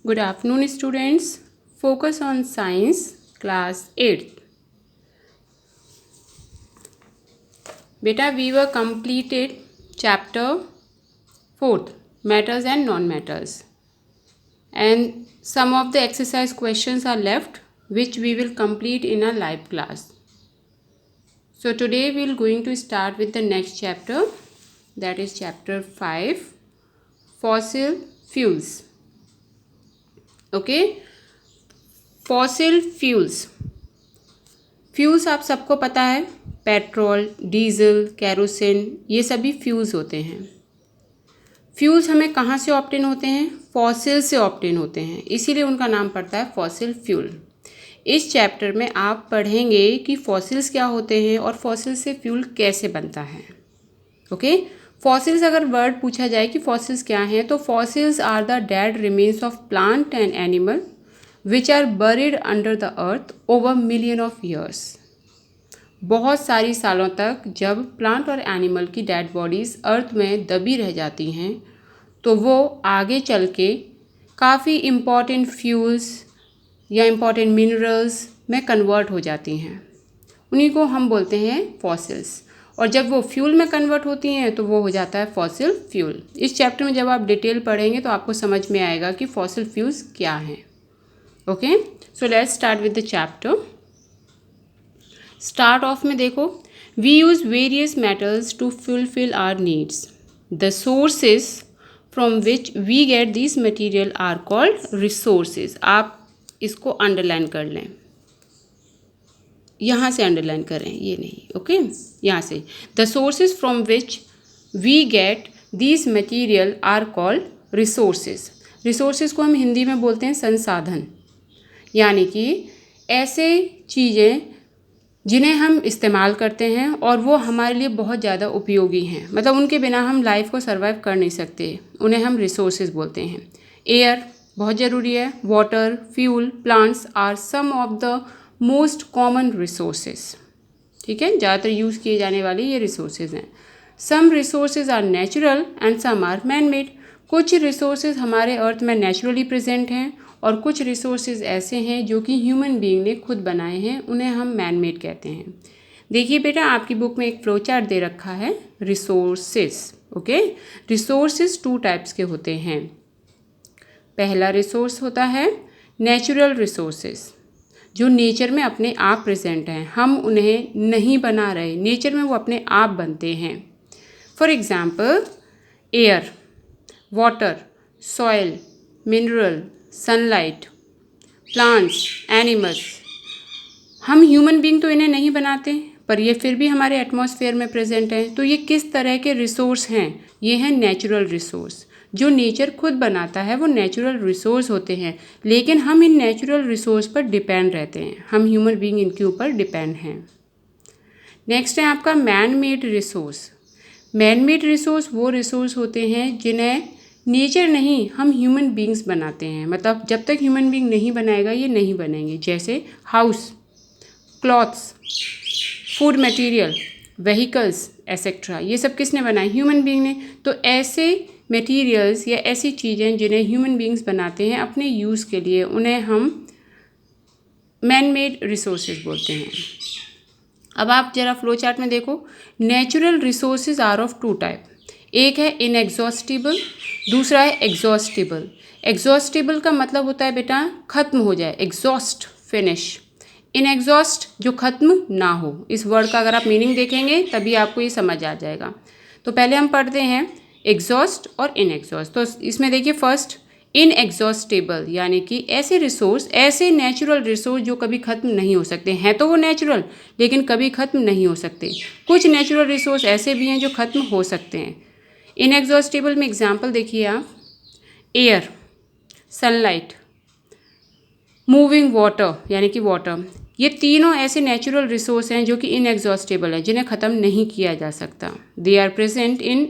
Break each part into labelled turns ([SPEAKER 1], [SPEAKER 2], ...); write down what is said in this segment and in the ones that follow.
[SPEAKER 1] Good afternoon, students. Focus on science, class 8th. Beta, we were completed chapter 4th, matters and non-matters. And some of the exercise questions are left, which we will complete in a live class. So today we are going to start with the next chapter, that is chapter 5, fossil fuels. Okay, fossil fuels आप सबको पता है, petrol, diesel, kerosene, ये सभी fuels होते हैं। Fuels हमें कहाँ से ऑब्टेन होते हैं? फॉसिल से ऑब्टेन होते हैं, इसीलिए उनका नाम पड़ता है फॉसिल फ्यूल। इस चैप्टर में आप पढ़ेंगे कि फॉसिल्स क्या होते हैं और फॉसिल से फ्यूल कैसे बनता है। ओके, फॉसिल्स अगर वर्ड पूछा जाए कि फॉसिल्स क्या हैं, तो fossils are the dead remains of plant and animal which are buried under the earth over million of years। बहुत सारी सालों तक जब प्लांट और एनिमल की डेड बॉडीज़ अर्थ में दबी रह जाती हैं तो वो आगे चल के काफ़ी इम्पॉर्टेंट फ्यूल्स या इम्पॉर्टेंट मिनरल्स में कन्वर्ट हो जाती हैं। उन्हीं को हम बोलते हैं फॉसिल्स, और जब वो फ्यूल में कन्वर्ट होती हैं तो वो हो जाता है फॉसिल फ्यूल। इस चैप्टर में जब आप डिटेल पढ़ेंगे तो आपको समझ में आएगा कि फॉसिल फ्यूल्स क्या हैं। Okay, so let's start with the chapter. Start off में देखो, we use various metals to fulfil our needs. The sources from which we get this material are called resources. आप इसको अंडरलाइन कर लें, यहाँ से अंडरलाइन करें, ये नहीं। ओके, यहाँ से the sources from which we get this material are called resources. Resources को हम हिंदी में बोलते हैं संसाधन, यानी कि ऐसे चीज़ें जिन्हें हम इस्तेमाल करते हैं और वो हमारे लिए बहुत ज़्यादा उपयोगी हैं, मतलब उनके बिना हम लाइफ को सर्वाइव कर नहीं सकते, उन्हें हम रिसोर्सेज बोलते हैं। एयर बहुत ज़रूरी है, water, fuel, plants are some of the most common resources. ठीक है, ज़्यादातर यूज़ किए जाने वाले ये रिसोर्सेज हैं। Some resources are natural and some are man made. कुछ रिसोर्सेज हमारे अर्थ में नेचुरली प्रेजेंट हैं और कुछ रिसोर्सेज ऐसे हैं जो कि ह्यूमन बीइंग ने खुद बनाए हैं, उन्हें हम मैन मेड कहते हैं। देखिए बेटा, आपकी बुक में एक फ्लो चार्ट दे रखा है रिसोर्सेज। ओके, रिसोर्सेज 2 टाइप्स के होते हैं। पहला रिसोर्स होता है नेचुरल रिसोर्सेज, जो नेचर में अपने आप प्रेजेंट हैं, हम उन्हें नहीं बना रहे, नेचर में वो अपने आप बनते हैं। For example air, water, soil, mineral, sunlight, plants, animals. हम ह्यूमन बीइंग तो इन्हें नहीं बनाते, पर ये फिर भी हमारे एटमॉस्फेयर में प्रेजेंट हैं। तो ये किस तरह के रिसोर्स हैं? ये हैं नेचुरल रिसोर्स। जो नेचर खुद बनाता है वो नेचुरल रिसोर्स होते हैं, लेकिन हम इन नेचुरल रिसोर्स पर डिपेंड रहते हैं, हम ह्यूमन बीइंग इनके ऊपर डिपेंड हैं। नेक्स्ट है आपका man made resource. Man made resource वो रिसोर्स होते हैं जिन्हें नेचर नहीं, हम ह्यूमन बीइंग्स बनाते हैं, मतलब जब तक ह्यूमन बीइंग नहीं बनाएगा ये नहीं बनेंगे। जैसे house, clothes, food material, vehicles etcetera, ये सब किसने बनाए? ह्यूमन बीइंग ने। तो ऐसे मटेरियल्स या ऐसी चीज़ें जिन्हें ह्यूमन बीइंग्स बनाते हैं अपने यूज़ के लिए, उन्हें हम मैन मेड रिसोर्सेज बोलते हैं। अब आप जरा फ्लो चार्ट में देखो, natural resources are of 2 type. एक है इनएग्जॉस्टिबल, दूसरा है एग्जॉस्टिबल। एग्जॉस्टिबल का मतलब होता है बेटा ख़त्म हो जाए, एग्जॉस्ट, फिनिश। इनएग्जॉस्ट जो ख़त्म ना हो। इस वर्ड का अगर आप मीनिंग देखेंगे तभी आपको ये समझ आ जाएगा। तो पहले हम पढ़ते हैं एग्जॉस्ट और इनएग्जॉस्ट। तो इसमें देखिए फर्स्ट इनएग्जॉस्टेबल, यानी कि ऐसे रिसोर्स, ऐसे नेचुरल रिसोर्स जो कभी ख़त्म नहीं हो सकते हैं। तो वो नेचुरल लेकिन कभी ख़त्म नहीं हो सकते। कुछ नेचुरल रिसोर्स ऐसे भी हैं जो ख़त्म हो सकते हैं। इनएग्जॉस्टेबल में एग्जांपल देखिए आप, एयर, सनलाइट, मूविंग वाटर यानी कि वाटर, ये तीनों ऐसे नेचुरल रिसोर्स हैं जो कि इनएग्जॉस्टेबल हैं, जिन्हें ख़त्म नहीं किया जा सकता। They are present in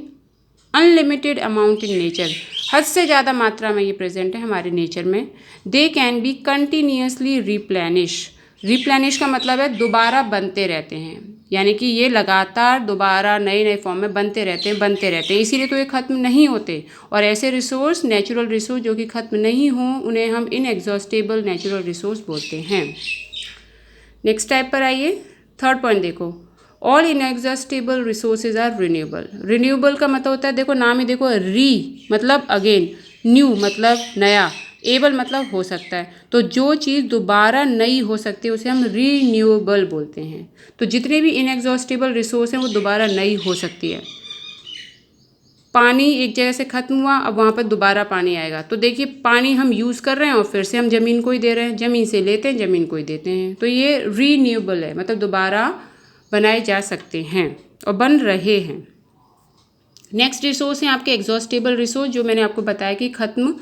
[SPEAKER 1] unlimited amount in nature. हद से ज़्यादा मात्रा में ये प्रेजेंट है हमारे नेचर में। They can be continuously replenish. Replenish का मतलब है दोबारा बनते रहते हैं, यानी कि ये लगातार दोबारा नए नए फॉर्म में बनते रहते हैं, इसीलिए तो ये ख़त्म नहीं होते। और ऐसे रिसोर्स, नेचुरल रिसोर्स जो कि ख़त्म नहीं हों, उन्हें हम इनएग्जॉस्टेबल नेचुरल रिसोर्स बोलते हैं। नेक्स्ट टाइप पर आइए, थर्ड पॉइंट देखो, all inexhaustible resources are renewable. Renewable का मतलब होता है, देखो नाम ही देखो, री मतलब अगेन, न्यू मतलब नया, एबल मतलब हो सकता है। तो जो चीज़ दोबारा नई हो सकती है उसे हम रीन्यूएबल बोलते हैं। तो जितने भी इनएग्जॉस्टेबल रिसोर्स हैं वो दोबारा नई हो सकती है। पानी एक जगह से ख़त्म हुआ, अब वहाँ पर दोबारा पानी आएगा, तो देखिए पानी हम यूज़ कर रहे हैं और फिर से हम ज़मीन को ही दे रहे हैं, ज़मीन से लेते हैं, ज़मीन को ही देते हैं। तो ये रीन्यूएबल है, मतलब दोबारा बनाए जा सकते हैं और बन रहे हैं। नेक्स्ट रिसोर्स हैं आपके एग्जॉस्टेबल रिसोर्स, जो मैंने आपको बताया कि ख़त्म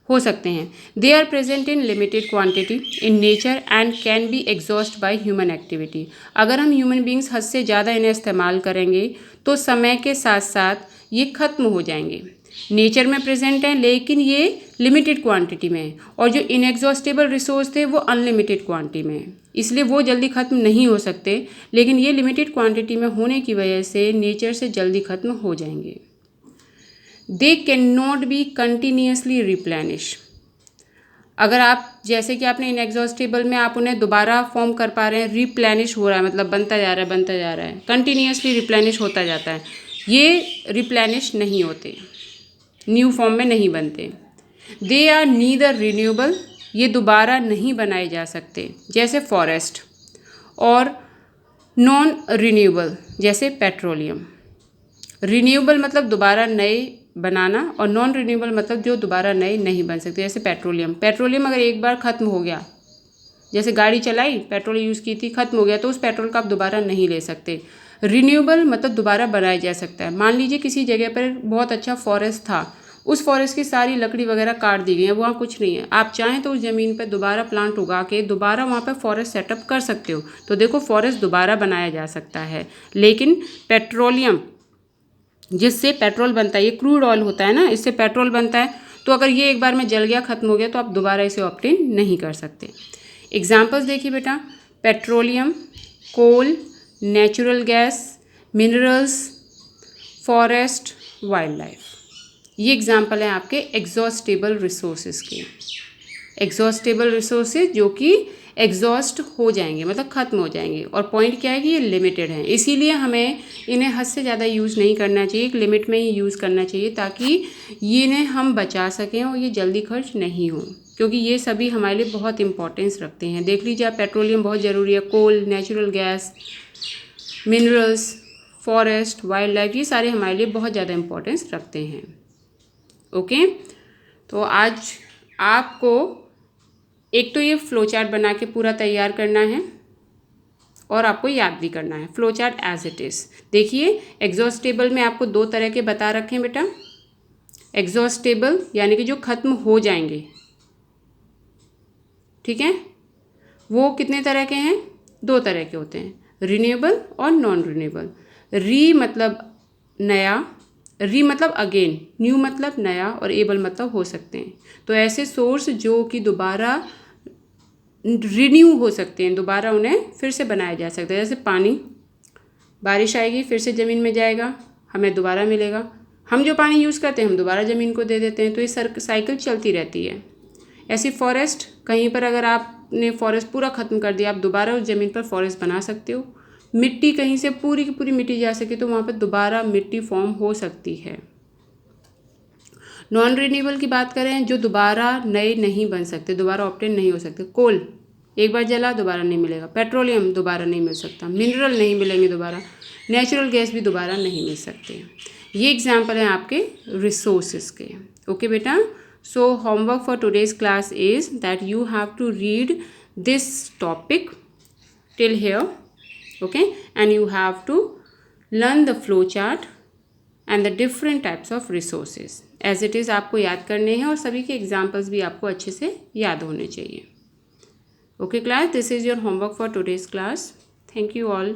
[SPEAKER 1] हो सकते हैं। They are present in limited quantity in nature and can be exhaust by human activity. अगर हम ह्यूमन बींग्स हद से ज़्यादा इन्हें इस्तेमाल करेंगे तो समय के साथ साथ ये ख़त्म हो जाएंगे। नेचर में प्रेजेंट हैं लेकिन ये लिमिटेड क्वांटिटी में है, और जो इनएग्जॉस्टेबल रिसोर्स थे वो अनलिमिटेड क्वांटिटी में है, इसलिए वो जल्दी ख़त्म नहीं हो सकते, लेकिन ये लिमिटेड क्वांटिटी में होने की वजह से नेचर से जल्दी ख़त्म हो जाएंगे। They can not be continuously replenish. अगर आप, जैसे कि आपने इनएग्जॉस्टेबल में आप उन्हें दोबारा फॉर्म कर पा रहे हैं, रिप्लेनिश हो रहा है मतलब बनता जा रहा है, कंटिन्यूसली रिप्लेनिश होता जाता है, ये रिप्लेनिश नहीं होते, न्यू फॉर्म में नहीं बनते। दे आर नीदर रिन्यूएबल, ये दोबारा नहीं बनाए जा सकते, जैसे फॉरेस्ट, और नॉन रिन्यूएबल जैसे पेट्रोलियम। रिन्यूएबल मतलब दोबारा नए बनाना, और नॉन रिन्यूएबल मतलब जो दोबारा नए नहीं बन सकते, जैसे पेट्रोलियम अगर एक बार ख़त्म हो गया, जैसे गाड़ी चलाई, पेट्रोल यूज़ की थी, ख़त्म हो गया, तो उस पेट्रोल का आप दोबारा नहीं ले सकते। रिन्यूएबल मतलब दोबारा बनाया जा सकता है। मान लीजिए किसी जगह पर बहुत अच्छा फॉरेस्ट था, उस फॉरेस्ट की सारी लकड़ी वगैरह काट दी गई है, वहाँ कुछ नहीं है, आप चाहें तो उस ज़मीन पर दोबारा प्लांट उगा के दोबारा वहाँ पर फॉरेस्ट सेटअप कर सकते हो। तो देखो फॉरेस्ट दोबारा बनाया जा सकता है। लेकिन पेट्रोलियम, जिससे पेट्रोल बनता है, ये क्रूड ऑयल होता है ना, इससे पेट्रोल बनता है, तो अगर ये एक बार में जल गया, ख़त्म हो गया, तो आप दोबारा इसे ऑब्टेन नहीं कर सकते। एग्जाम्पल्स देखिए बेटा, petroleum, coal, natural gas, minerals, forest, wildlife, ये एग्जाम्पल हैं आपके एग्जॉस्टेबल रिसोर्सेज के। एग्जॉस्टेबल रिसोर्सेज जो कि एग्जॉस्ट हो जाएंगे मतलब ख़त्म हो जाएंगे, और पॉइंट क्या है कि ये लिमिटेड है, इसीलिए हमें इन्हें हद से ज़्यादा यूज़ नहीं करना चाहिए, एक लिमिट में ही यूज़ करना चाहिए, ताकि ये इन्हें हम बचा सकें और ये जल्दी खर्च नहीं हो, क्योंकि ये सभी हमारे लिए बहुत इंपॉर्टेंस रखते हैं। देख लीजिए आप, पेट्रोलियम बहुत ज़रूरी है, coal, natural gas, minerals, forest, wildlife, ये सारे हमारे लिए बहुत ज़्यादा इंपॉर्टेंस रखते हैं। ओके, तो आज आपको एक तो ये फ्लो चार्ट बना के पूरा तैयार करना है, और आपको याद भी करना है flow chart as it is. देखिए एग्जॉस्टेबल में आपको दो तरह के बता रखे हैं बेटा। एग्जॉस्टेबल यानी कि जो ख़त्म हो जाएंगे, ठीक है, वो कितने तरह के हैं? दो तरह के होते हैं, रिन्यूएबल और नॉन रिन्यूएबल। री मतलब नया, री मतलब अगेन, न्यू मतलब नया, और एबल मतलब हो सकते हैं। तो ऐसे सोर्स जो कि दोबारा रिन्यू हो सकते हैं, दोबारा उन्हें फिर से बनाया जा सकता है, जैसे पानी, बारिश आएगी फिर से ज़मीन में जाएगा, हमें दोबारा मिलेगा, हम जो पानी यूज़ करते हैं हम दोबारा ज़मीन को दे देते हैं, तो ये साइकिल चलती रहती है। ऐसी फॉरेस्ट, कहीं पर अगर आपने फॉरेस्ट पूरा ख़त्म कर दिया, आप दोबारा उस ज़मीन पर फॉरेस्ट बना सकते हो। मिट्टी कहीं से पूरी की पूरी मिट्टी जा सके तो वहाँ पर दोबारा मिट्टी फॉर्म हो सकती है। नॉन रिन्यूएबल की बात करें, जो दोबारा नए नहीं बन सकते, दोबारा ऑब्टेन नहीं हो सकते। कोल एक बार जला दोबारा नहीं मिलेगा, पेट्रोलियम दोबारा नहीं मिल सकता, मिनरल नहीं मिलेंगे दोबारा, नेचुरल गैस भी दोबारा नहीं मिल सकते। ये एग्जाम्पल हैं आपके रिसोर्सेज के। ओके बेटा, so homework for today's class is that you have to read this topic till here, okay, and you have to learn the flow chart and the different types of resources as it is आपको याद करने हैं, और सभी के examples भी आपको अच्छे से याद होने चाहिए। Okay class, this is your homework for today's class. Thank you all.